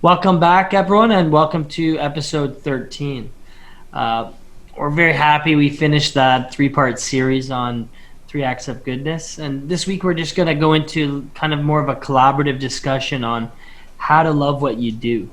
Welcome back, everyone, and welcome to episode 13. Uh, we're very happy we finished that three-part series on three acts of goodness. And this week, we're just going to go into kind of more of a collaborative discussion on how to love what you do.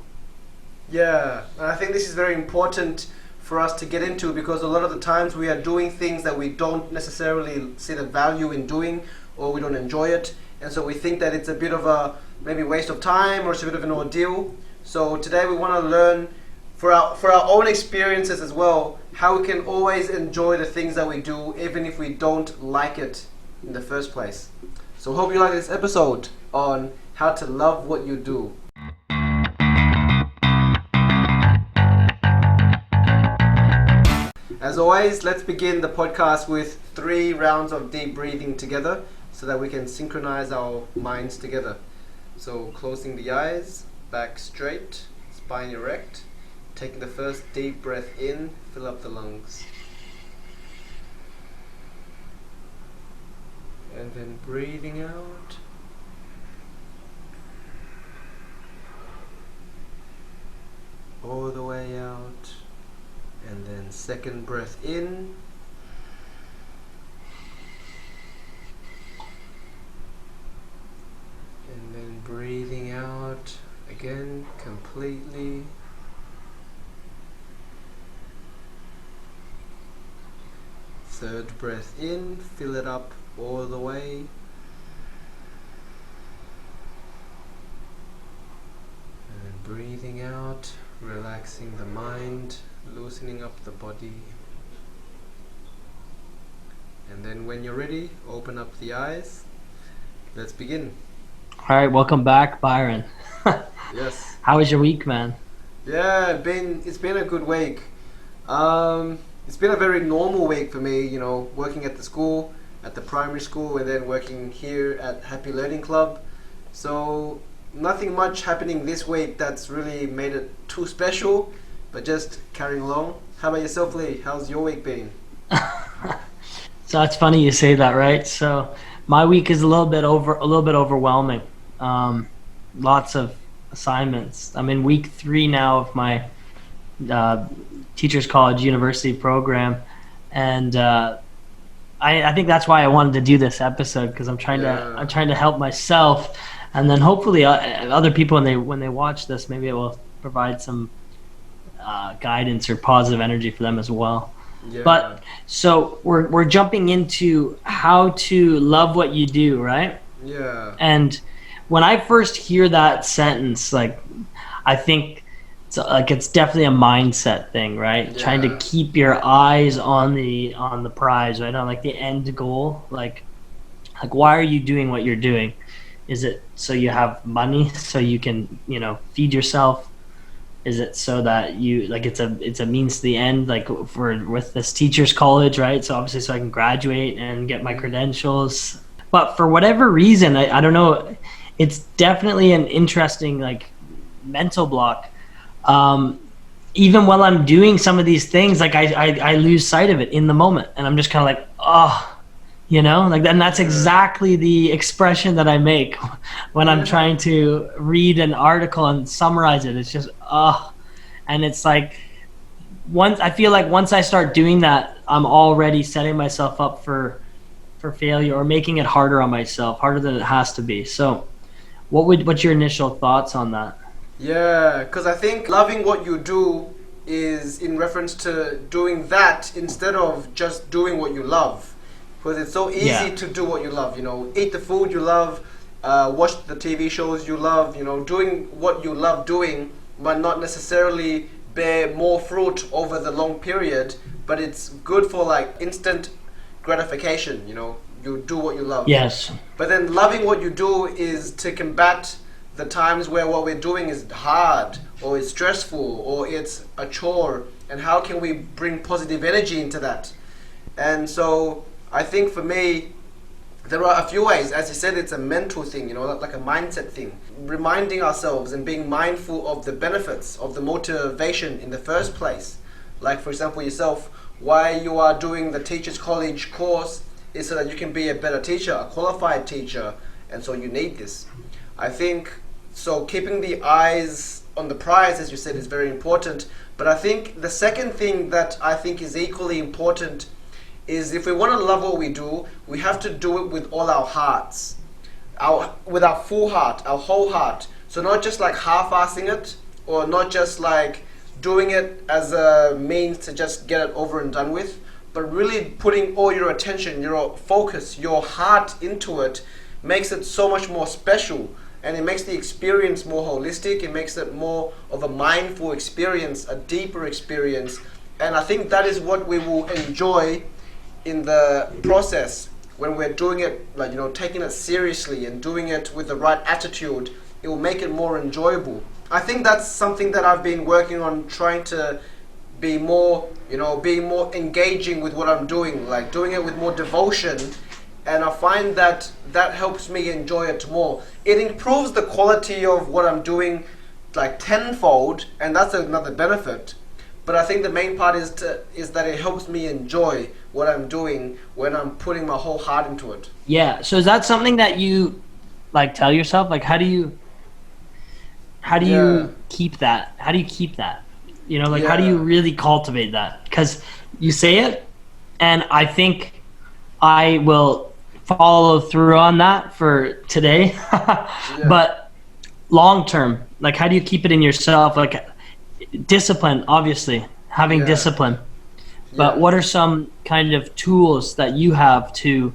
Yeah, and I think this is very important for us to get into because a lot of the times we are doing things that we don't necessarily see the value in doing or we don't enjoy it. And so we think that it's a bit of a maybe waste of time or it's a bit of an ordeal. So today we want to learn for our own experiences as well how we can always enjoy the things that we do even if we don't like it in the first place. So hope you like this episode on how to love what you do. As always, let's begin the podcast with 3 rounds of deep breathing together so that we can synchronize our minds together. So closing the eyes, back straight, spine erect, taking the first deep breath in, fill up the lungs. And then breathing out. All the way out. And then second breath in. And then breathing out again completely. Third breath in, fill it up all the way. And then breathing out, relaxing the mind, loosening up the body. And then when you're ready, open up the eyes. Let's begin. All right, welcome back, Byron. Yes. How was your week, man? Yeah, it's been a good week. It's been a very normal week for me, working at the school, at the primary school, and then working here at Happy Learning Club. So nothing much happening this week that's really made it too special, but just carrying along. How about yourself, Lee? How's your week been? So it's funny you say that, right? So my week is a little bit overwhelming. Lots of assignments. I'm in week 3 now of my teachers college university program, and I think that's why I wanted to do this episode, because I'm trying to help myself, and then hopefully other people when they watch this, maybe it will provide some guidance or positive energy for them as well. Yeah. But so we're jumping into how to love what you do, right? Yeah. And when I first hear that sentence, I think it's definitely a mindset thing, right? Yeah. Trying to keep your eyes on the prize, right? On the end goal. Like why are you doing what you're doing? Is it so you have money so you can, feed yourself? Is it so that you it's a means to the end, with this teachers college, right? So obviously so I can graduate and get my credentials. But for whatever reason, I don't know, it's definitely an interesting mental block. Even while I'm doing some of these things, I lose sight of it in the moment, and I'm just kind of and that's exactly the expression that I make when I'm trying to read an article and summarize it. It's just, and it's once I start doing that, I'm already setting myself up for failure or making it harder on myself, harder than it has to be. So what's your initial thoughts on that? Yeah, because I think loving what you do is in reference to doing that instead of just doing what you love. Because it's so easy to do what you love, eat the food you love, watch the TV shows you love, doing what you love doing might not necessarily bear more fruit over the long period, but it's good for instant gratification, you do what you love. Yes. But then loving what you do is to combat the times where what we're doing is hard or it's stressful or it's a chore, and how can we bring positive energy into that? And so I think for me, there are a few ways. As you said, it's a mental thing, like a mindset thing. Reminding ourselves and being mindful of the benefits of the motivation in the first place. Like, for example, yourself, why you are doing the Teachers College course is so that you can be a better teacher, a qualified teacher, and so you need this. I think So keeping the eyes on the prize, as you said, is very important. But I think the second thing that I think is equally important is if we want to love what we do, we have to do it with all our hearts, with our full heart, our whole heart. So not just like half-assing it, or not just like doing it as a means to just get it over and done with, but really putting all your attention, your focus, your heart into it makes it so much more special, and it makes the experience more holistic. It makes it more of a mindful experience, a deeper experience, and I think that is what we will enjoy in the process when we're doing it, like, taking it seriously and doing it with the right attitude. It will make it more enjoyable. I think that's something that I've been working on, trying to be more, being more engaging with what I'm doing, like doing it with more devotion. And I find that that helps me enjoy it more. It improves the quality of what I'm doing like tenfold, and that's another benefit. But I think the main part is that it helps me enjoy what I'm doing when I'm putting my whole heart into it. Yeah. So is that something that you like tell yourself? Like, how do Yeah, you keep that? How do you keep that? Like, how do you yeah, really cultivate that? Because you say it, and I think I will follow through on that for today. yeah, But long term, like, how do you keep it in yourself? Like, discipline, obviously, having yeah, discipline. But yeah, what are some kind of tools that you have to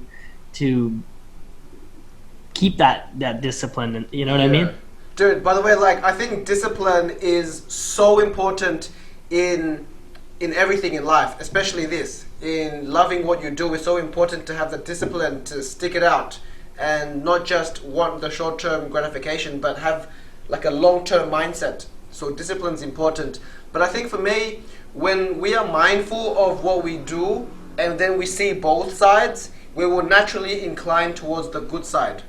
keep that discipline? And you know what I yeah. mean? Dude, by the way, like, I think discipline is so important in in everything in life, especially this. In loving what you do, it's so important to have the discipline to stick it out and not just want the short-term gratification, but have like a long-term mindset. So discipline's important. But I think for me, when we are mindful of what we do and then we see both sides, we will naturally incline towards the good side.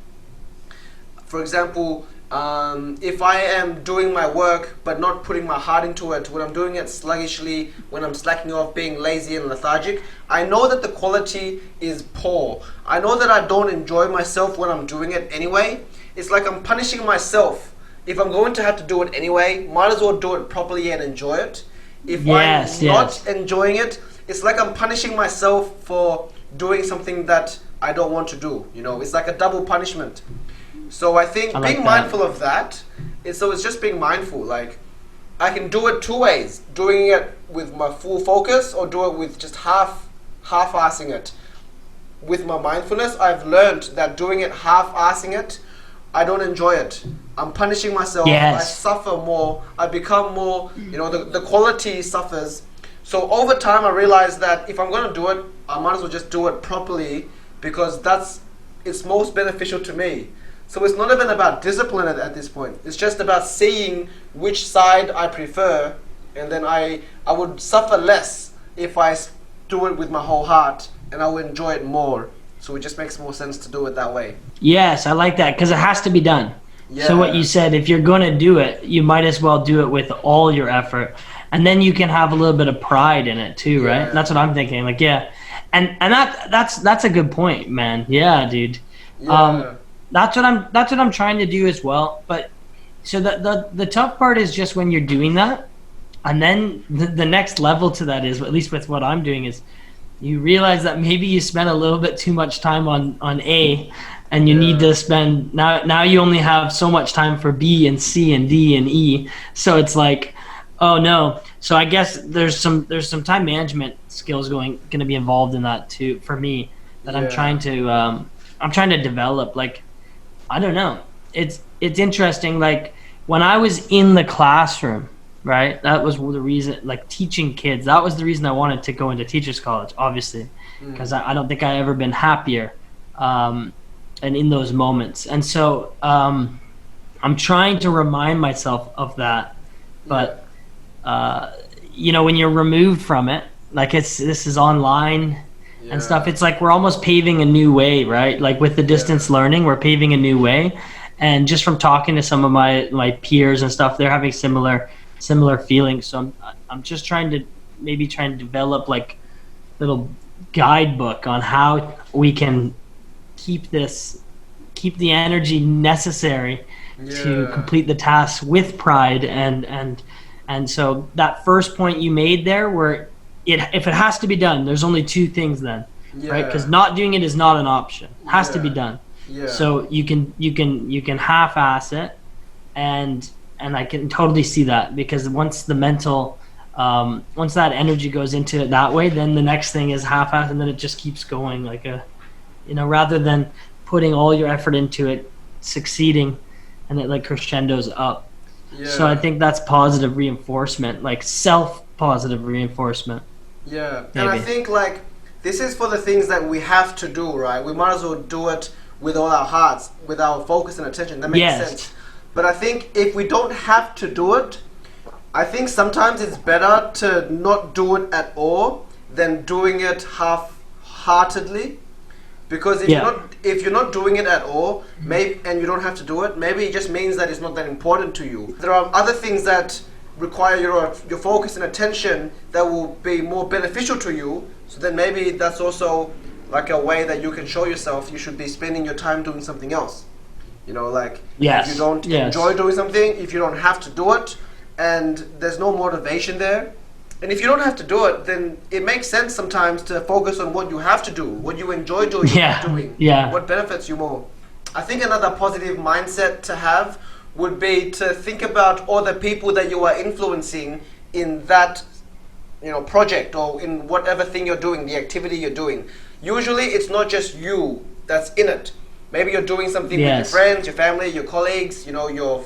For example, if I am doing my work but not putting my heart into it, when I'm doing it sluggishly, when I'm slacking off, being lazy and lethargic, I know that the quality is poor. I know that I don't enjoy myself when I'm doing it anyway. It's like I'm punishing myself. If I'm going to have to do it anyway, might as well do it properly and enjoy it. If Yes, I'm not yes. enjoying it, it's like I'm punishing myself for doing something that I don't want to do. It's like a double punishment. So I I think being like that. mindful of that it's just being mindful. Like, I can do it two ways: doing it with my full focus, or do it with just half-assing it. With my mindfulness, I've learned that doing it half-assing it, I don't enjoy it. I'm punishing myself. I Yes. suffer more. I become more. The quality suffers. So over time, I realized that if I'm going to do it, I might as well just do it properly, because it's most beneficial to me. So it's not even about discipline at this point. It's just about seeing which side I prefer, and then I would suffer less if do it with my whole heart, and I will enjoy it more. So it just makes more sense to do it that way. Yes, I like that because it has to be done. So what you Yeah, said, if you're going to do it, you might as well do it with all your effort, and then you can have a little bit of pride in it too, right? yeah, That's what I'm thinking. Like, yeah, and that's a good point, man. Yeah, dude. Um, yeah, that's what I'm trying to do as well. But so the tough part is just when you're doing that, and then the next level to that is, at least with what I'm doing, is you realize that maybe you spent a little bit too much time on A, and you need yeah, to spend now you only have so much time for B and C and D and E. So it's like, oh no. So I guess there's some time management skills going to be involved in that too for me, that yeah, I'm trying to develop. Like, I don't know. It's interesting. Like, when I was in the classroom, right? That was the reason. Like, teaching kids. That was the reason I wanted to go into teachers college, obviously, because mm, I don't think I ever been happier, um, and in those moments. And so I'm trying to remind myself of that. yeah, But uh, when you're removed from it, like, this is online and stuff, yeah, it's like we're almost paving a new way, right? Like, with the yeah, distance learning, we're paving a new way. And just from talking to some of my peers and stuff, they're having similar feelings. So I'm just trying to develop like little guidebook on how we can keep the energy necessary to Yeah. complete the task with pride, and so that first point you made there, where if it has to be done, there's only two things then, right? Because Yeah. not doing it is not an option. It has to be Yeah. done. Yeah. So you can half-ass it, and I can totally see that, because once that energy goes into it that way, then the next thing is half-ass, and then it just keeps going like rather than putting all your effort into it, succeeding, and it like crescendos up. So I Yeah. think that's positive reinforcement, like self positive reinforcement, Yeah. And I maybe. think like this is for the things that we have to do, right? We might as well do it with all our hearts, with our focus and attention. That makes sense. Yes. But I think if we don't have to do it, I think sometimes it's better to not do it at all than doing it half-heartedly. Because Yeah. if you're not doing it at all, maybe, and you don't have to do it, maybe it just means that it's not that important to you. There are other things that require your focus and attention that will be more beneficial to you. So then maybe that's also like a way that you can show yourself you should be spending your time doing something else. Like if you Yes. don't enjoy Yes. doing something, if you don't have to do it, and there's no motivation there, and if you don't have to do it, then it makes sense sometimes to focus on what you have to do, what you enjoy doing, Yeah. Yeah. what benefits you more. I think another positive mindset to have would be to think about all the people that you are influencing in that project, or in whatever thing you're doing, the activity you're doing. Usually it's not just you that's in it. Maybe you're doing something with your Yes. friends, your family, your colleagues, your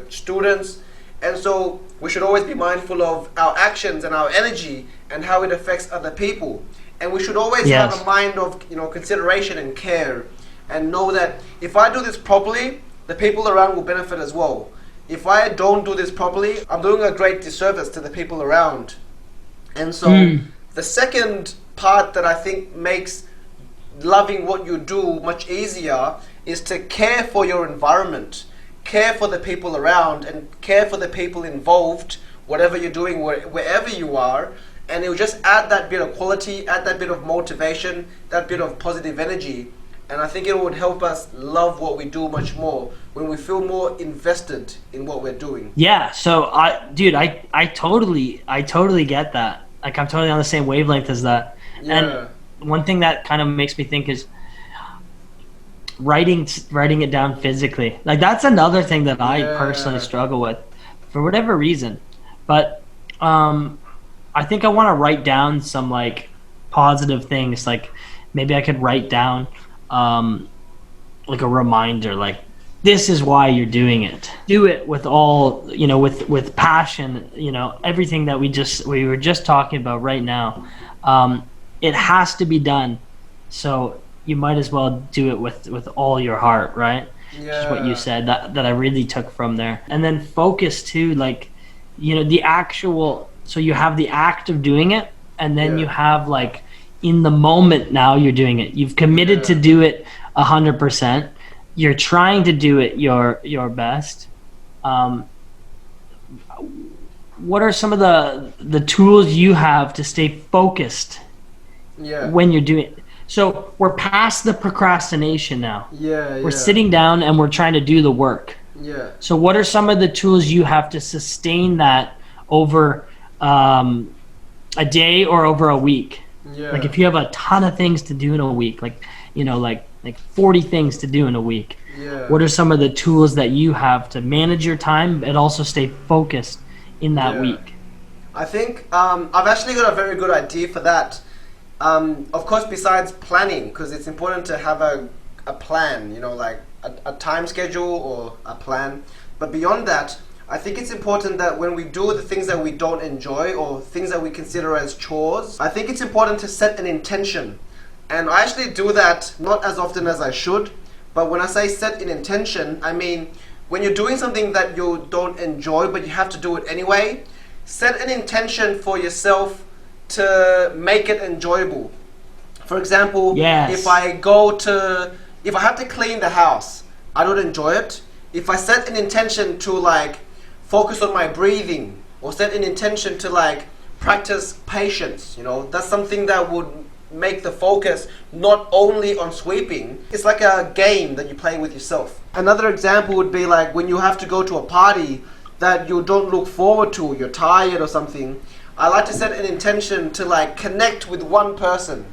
students. And so we should always be mindful of our actions and our energy and how it affects other people. And we should always have Yes. a mind of consideration and care, and know that if I do this properly, the people around will benefit as well. If I don't do this properly, I'm doing a great disservice to the people around. And so the second part that I think makes loving what you do much easier is to care for your environment, care for the people around, and care for the people involved, whatever you're doing, wherever you are. And it will just add that bit of quality, add that bit of motivation, that bit of positive energy. And I think it would help us love what we do much more when we feel more invested in what we're doing. Yeah. So I totally get that. Like, I'm totally on the same wavelength as that. And Yeah, one thing that kind of makes me think is writing it down physically. Like, that's another thing that I personally yeah, struggle with for whatever reason. But I think I want to write down some like positive things. Like, maybe I could write down like a reminder, like, this is why you're doing it. Do it with all, with passion, everything that we were just talking about right now. It has to be done. So you might as well do it with all your heart, right? Just what you yeah, said, that I really took from there. And then focus too, like, the actual, so you have the act of doing it, and then yeah, you have like, in the moment now you're doing it. You've committed to yeah, do it 100%. You're trying to do it your best. Um, what are some of the tools you have to stay focused yeah, when you're doing it? So we're past the procrastination now. yeah, We're yeah, sitting down and we're trying to do the work. yeah, So what are some of the tools you have to sustain that over a day or over a week? Like, yeah, if you have a ton of things to do in a week, like 40 things to do in a week, yeah, what are some of the tools that you have to manage your time and also stay focused in that yeah. week? I think I've actually got a very good idea for that. Of course, besides planning, because it's important to have a plan, like a time schedule or a plan. But beyond that, I think it's important that when we do the things that we don't enjoy, or things that we consider as chores, I think it's important to set an intention. And I actually do that not as often as I should, but when I say set an intention, I mean when you're doing something that you don't enjoy but you have to do it anyway, set an intention for yourself to make it enjoyable. For example, if Yes. I have to clean the house, I don't enjoy it. If I set an intention to like focus on my breathing, or set an intention to like practice patience, that's something that would make the focus not only on sweeping. It's like a game that you play with yourself. Another example would be like when you have to go to a party that you don't look forward to, you're tired or something. I like to set an intention to like connect with one person,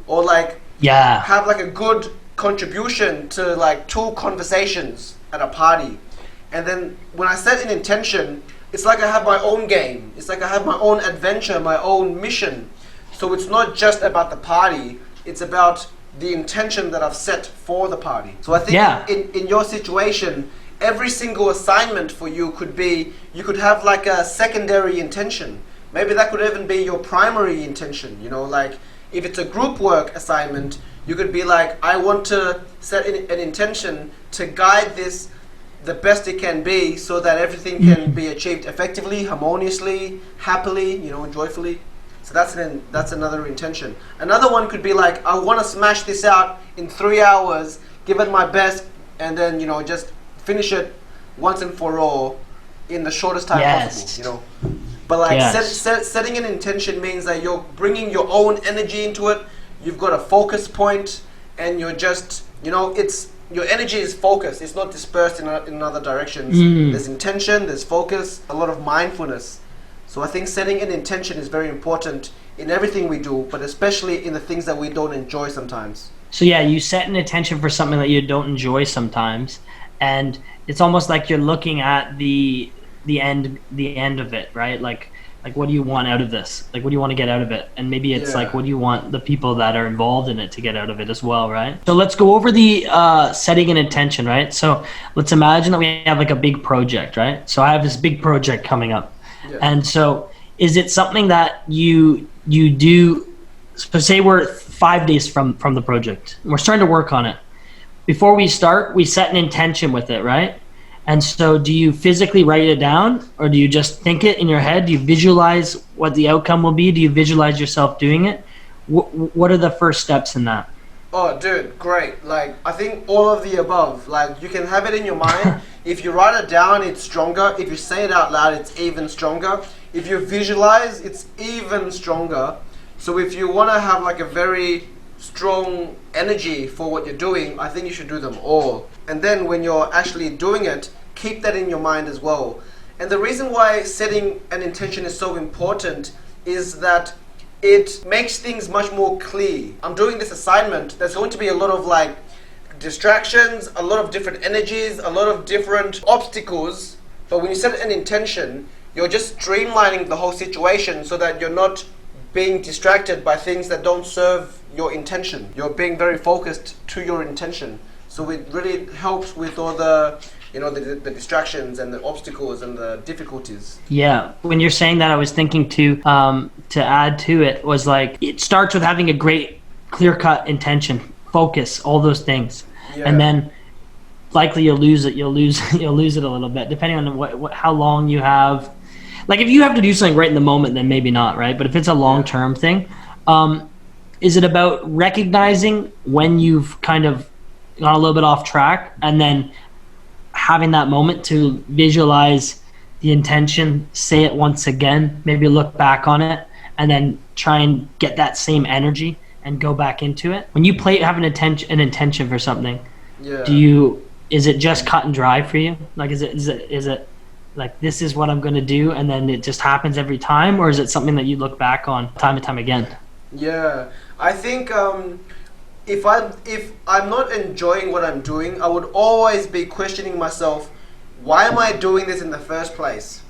or like have like a good contribution to like 2 conversations at a party. And then when I set an intention, it's like I have my own game. It's like I have my own adventure, my own mission. So it's not just about the party, it's about the intention that I've set for the party. So I think in your situation, every single assignment for you could be, you could have like a secondary intention. Maybe that could even be your primary intention, you know, like if it's a group work assignment, you could be like, I want to set an intention to guide this the best it can be so that everything can be achieved effectively, harmoniously, happily, you know, joyfully. So that's another intention. Another one could be like, I want to smash this out in 3 hours, give it my best, and then, you know, just finish it once and for all in the shortest time possible, you know. But like setting an intention means that you're bringing your own energy into it. You've got a focus point, and you're just, you know, it's your energy is focused. It's not dispersed in other directions. There's intention, there's focus, a lot of mindfulness. So I think setting an intention is very important in everything we do, but especially in the things that we don't enjoy sometimes. So yeah, you set an intention for something that you don't enjoy sometimes, and it's almost like you're looking at the end of it, right? Like what do you want out of this? Like what do you want to get out of it? And maybe it's like what do you want the people that are involved in it to get out of it as well, right? So let's go over the setting an intention, right? So let's imagine that we have like a big project, right? So I have this big project coming up. And so is it something that you do, so say we're 5 days from the project, we're starting to work on it. Before we start, we set an intention with it, right? And so do you physically write it down, or do you just think it in your head? Do you visualize what the outcome will be? Do you visualize yourself doing it? What are the first steps in that? Oh, dude, great. Like, I think all of the above. Like, you can have it in your mind. If you write it down, it's stronger. If you say it out loud, it's even stronger. If you visualize, it's even stronger. So if you want to have like a very strong energy for what you're doing, I think you should do them all. And then when you're actually doing it, keep that in your mind as well. And the reason why setting an intention is so important is that it makes things much more clear. I'm doing this assignment. There's going to be a lot of like distractions, a lot of different energies, a lot of different obstacles. But when you set an intention, you're just streamlining the whole situation so that you're not being distracted by things that don't serve your intention. You're being very focused to your intention. So it really helps with all the, you know, the distractions and the obstacles and the difficulties. Yeah, when you're saying that, I was thinking to add to it was like, it starts with having a great clear-cut intention, focus, all those things. And then likely you'll lose it a little bit, depending on what how long you have. Like if you have to do something right in the moment, then maybe not, right? But if it's a long-term thing, is it about recognizing when you've kind of gone a little bit off track, and then having that moment to visualize the intention, say it once again, maybe look back on it, and then try and get that same energy and go back into it? When you have an intention for something, is it just cut and dry for you? Like is it like, this is what I'm going to do, and then it just happens every time? Or is it something that you look back on time and time again? Yeah, I think if I'm not enjoying what I'm doing, I would always be questioning myself, why am I doing this in the first place?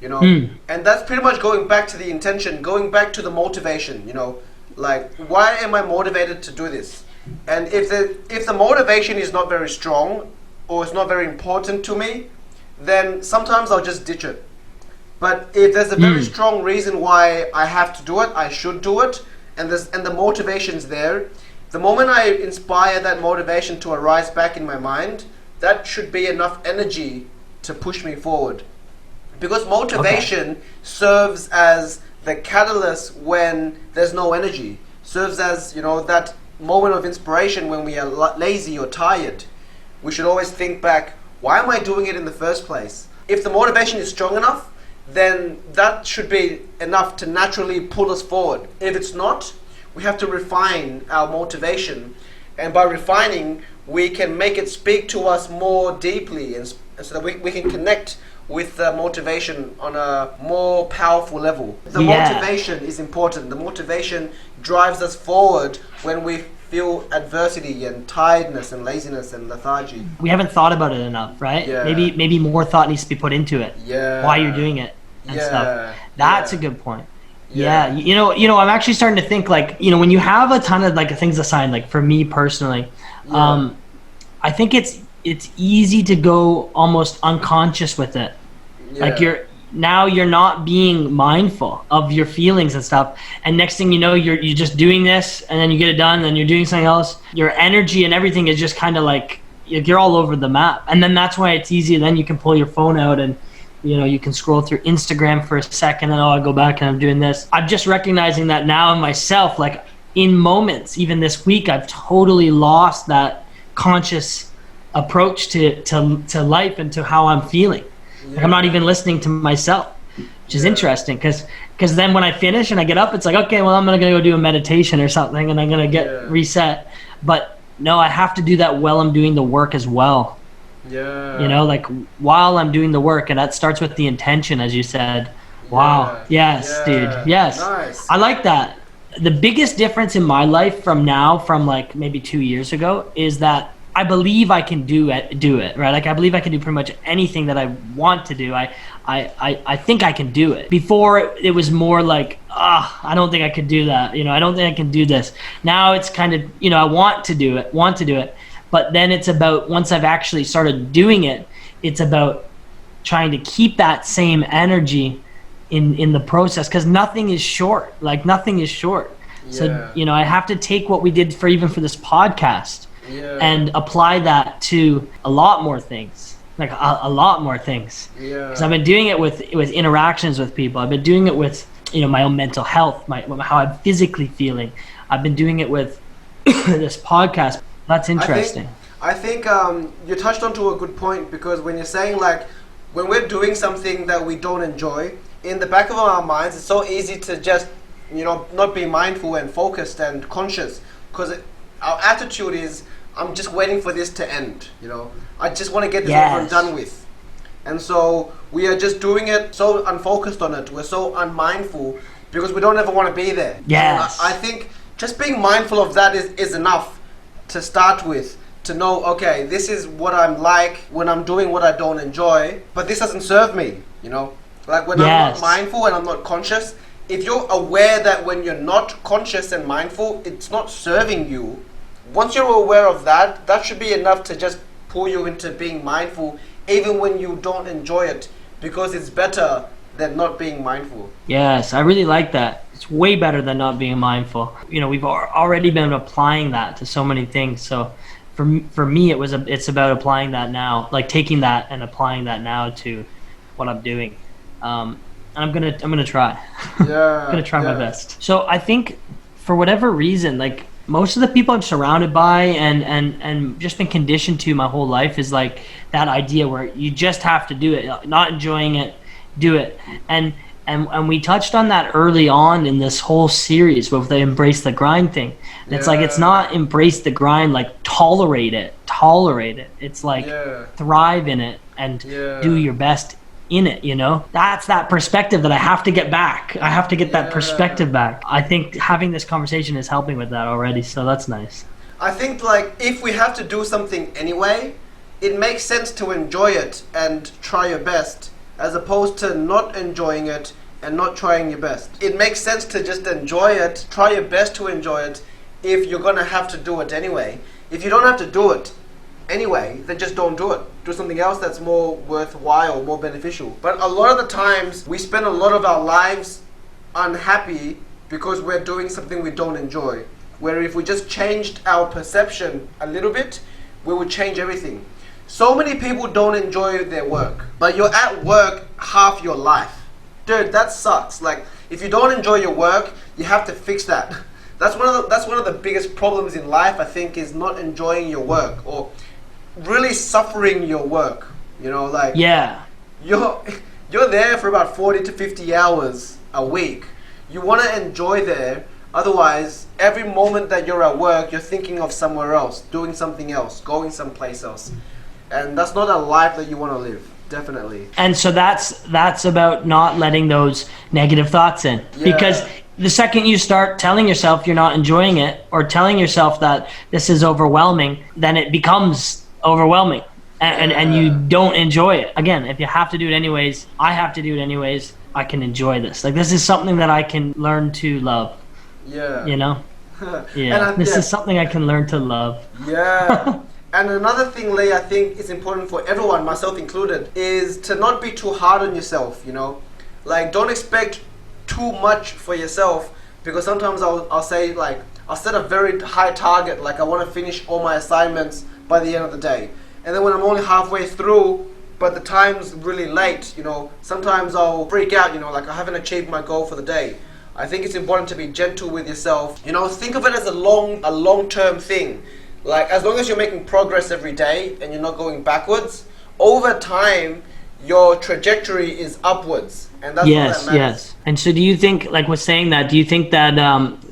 You know, and that's pretty much going back to the intention, going back to the motivation, you know, like, why am I motivated to do this? And if the motivation is not very strong, or it's not very important to me, then sometimes I'll just ditch it. But if there's a very strong reason why I have to do it, I should do it, and the motivation's there, the moment I inspire that motivation to arise back in my mind, that should be enough energy to push me forward. Because motivation serves as the catalyst when there's no energy, serves as, you know, that moment of inspiration when we are lazy or tired. We should always think back, why am I doing it in the first place? If the motivation is strong enough, then that should be enough to naturally pull us forward. If it's not, we have to refine our motivation, and by refining, we can make it speak to us more deeply, and so that we can connect with the motivation on a more powerful level. The motivation is important. The motivation drives us forward when we feel adversity and tiredness and laziness and lethargy. We haven't thought about it enough, right? Yeah. Maybe more thought needs to be put into it. Yeah. Why you're doing it and stuff. That's a good point. Yeah. You know, I'm actually starting to think, like, you know, when you have a ton of like things assigned, like for me personally, I think it's easy to go almost unconscious with it. Like you're not being mindful of your feelings and stuff, and next thing you know, you're just doing this, and then you get it done, and then you're doing something else. Your energy and everything is just kind of like you're all over the map, and then that's why it's easy. Then you can pull your phone out and, you know, you can scroll through Instagram for a second, and I go back and I'm doing this. I'm just recognizing that now in myself, like in moments, even this week, I've totally lost that conscious approach to life and to how I'm feeling. Like I'm not even listening to myself, which is interesting, because then when I finish and I get up, it's like, okay, well, I'm gonna go do a meditation or something, and I'm gonna get reset. But no, I have to do that while I'm doing the work as well. Yeah. You know, like while I'm doing the work, and that starts with the intention, as you said. Wow. Yes, dude. Yes. Nice. I like that. The biggest difference in my life from like maybe 2 years ago, is that I believe I can do it, right? Like I believe I can do pretty much anything that I want to do. I think I can do it. Before it was more like, I don't think I could do that. You know, I don't think I can do this. Now it's kind of, you know, I want to do it. But then it's about, once I've actually started doing it, it's about trying to keep that same energy in the process, because nothing is short. Like nothing is short. So, you know, I have to take what we did for this podcast and apply that to a lot more things, like a lot more things. Because I've been doing it with interactions with people. I've been doing it with, you know, my own mental health, how I'm physically feeling. I've been doing it with this podcast. That's interesting. I think you touched onto a good point, because when you're saying, like, when we're doing something that we don't enjoy, in the back of our minds, it's so easy to just, you know, not be mindful and focused and conscious, because our attitude is, I'm just waiting for this to end, you know. I just want to get this over and done with. And so we are just doing it so unfocused on it. We're so unmindful because we don't ever want to be there. Yes. I think just being mindful of that is enough to start with, to know, okay, this is what I'm like when I'm doing what I don't enjoy, but this doesn't serve me, you know. Like when I'm not mindful and I'm not conscious, if you're aware that when you're not conscious and mindful, it's not serving you, once you're aware of that, that should be enough to just pull you into being mindful, even when you don't enjoy it, because it's better than not being mindful. Yes, I really like that. It's way better than not being mindful. You know, we've already been applying that to so many things. So for me, it's about applying that now, like taking that and applying that now to what I'm doing. And I'm gonna try. I'm gonna try my best. So I think for whatever reason, like, most of the people I'm surrounded by and just been conditioned to my whole life is like that idea where you just have to do it, not enjoying it, do it. And we touched on that early on in this whole series with the embrace the grind thing. And it's like, it's not embrace the grind, like tolerate it. It's like thrive in it and do your best in it, you know. That's that perspective that I have to get back. I have to get that perspective back. I think having this conversation is helping with that already, so that's nice. I think, like, if we have to do something anyway, it makes sense to enjoy it and try your best, as opposed to not enjoying it and not trying your best. It makes sense to just enjoy it, try your best to enjoy it, if you're gonna have to do it anyway. If you don't have to do it anyway, then just don't do it. Do something else that's more worthwhile, more beneficial. But a lot of the times, we spend a lot of our lives unhappy because we're doing something we don't enjoy. Where if we just changed our perception a little bit, we would change everything. So many people don't enjoy their work, but you're at work half your life. Dude, that sucks. Like, if you don't enjoy your work, you have to fix that. That's one of the biggest problems in life, I think, is not enjoying your work, or really suffering your work. You know, like, you're there for about 40 to 50 hours a week. You want to enjoy there Otherwise, every moment that you're at work, you're thinking of somewhere else, doing something else, going someplace else. And that's not a life that you want to live, definitely. And so that's about not letting those negative thoughts in. Yeah. Because the second you start telling yourself you're not enjoying it, or telling yourself that this is overwhelming, then it becomes overwhelming. And you don't enjoy it. Again, if you have to do it anyways, I have to do it anyways, I can enjoy this. Like, this is something that I can learn to love. Yeah. You know? Yeah. This is something I can learn to love. Yeah. And another thing, Lee, I think is important for everyone, myself included, is to not be too hard on yourself, you know? Like, don't expect too much for yourself, because sometimes I'll say, like, I'll set a very high target, like I want to finish all my assignments by the end of the day. And then when I'm only halfway through, but the time's really late, you know, sometimes I'll freak out, you know, like I haven't achieved my goal for the day. I think it's important to be gentle with yourself. You know, think of it as a long-term thing. Like, as long as you're making progress every day and you're not going backwards, over time, your trajectory is upwards. And that's what that matters. Yes. And so do you think, like with saying that, do you think that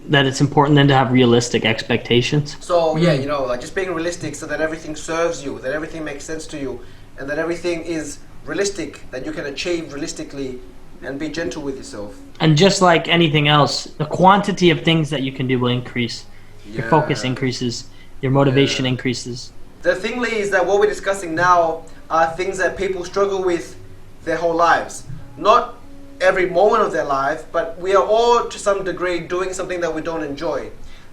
that it's important then to have realistic expectations? So, yeah, you know, like just being realistic so that everything serves you, that everything makes sense to you, and that everything is realistic, that you can achieve realistically, and be gentle with yourself. And just like anything else, the quantity of things that you can do will increase. Yeah. Your focus increases. Your motivation increases. The thing, Lee, is that what we're discussing now are things that people struggle with their whole lives. Not every moment of their life, but we are all to some degree doing something that we don't enjoy.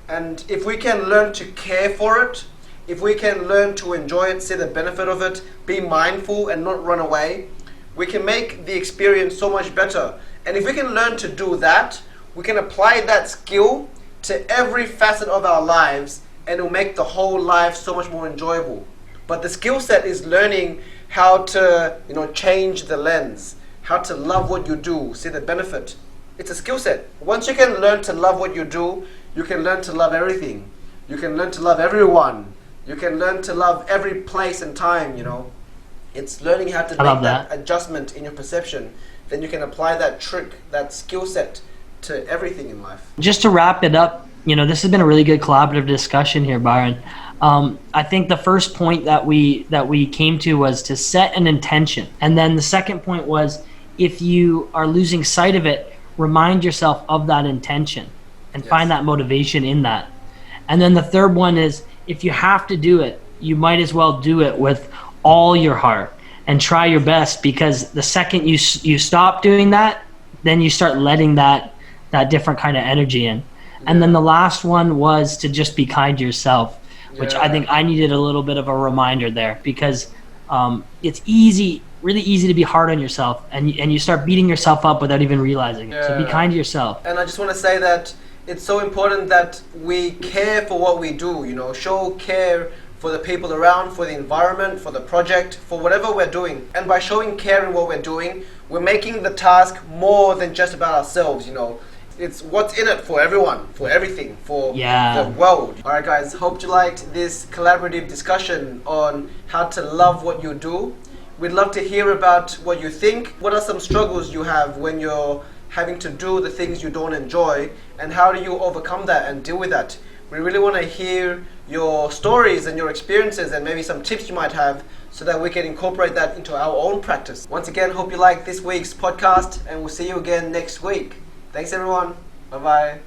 And if we can learn to care for it, if we can learn to enjoy it, see the benefit of it, be mindful and not run away, we can make the experience so much better. And if we can learn to do that, we can apply that skill to every facet of our lives, and it'll make the whole life so much more enjoyable. But the skill set is learning how to, you know, change the lens, how to love what you do, see the benefit. It's a skill set. Once you can learn to love what you do, you can learn to love everything. You can learn to love everyone. You can learn to love every place and time, you know. It's learning how to make that adjustment in your perception. Then you can apply that trick, that skill set to everything in life. Just to wrap it up, you know, this has been a really good collaborative discussion here, Byron. I think the first point that we came to was to set an intention. And then the second point was, if you are losing sight of it, remind yourself of that intention and find that motivation in that. And then the third one is, if you have to do it, you might as well do it with all your heart and try your best, because the second you stop doing that, then you start letting that different kind of energy in. And then the last one was to just be kind to yourself, which I think I needed a little bit of a reminder there, because it's really easy to be hard on yourself, and you start beating yourself up without even realizing it. So be kind to yourself. And I just want to say that it's so important that we care for what we do, you know, show care for the people around, for the environment, for the project, for whatever we're doing. And by showing care in what we're doing, we're making the task more than just about ourselves, you know. It's what's in it for everyone, for everything, for the world. Alright guys, hope you liked this collaborative discussion on how to love what you do. We'd love to hear about what you think. What are some struggles you have when you're having to do the things you don't enjoy, and how do you overcome that and deal with that? We really want to hear your stories and your experiences, and maybe some tips you might have, so that we can incorporate that into our own practice. Once again, hope you liked this week's podcast, and we'll see you again next week. Thanks everyone. Bye-bye.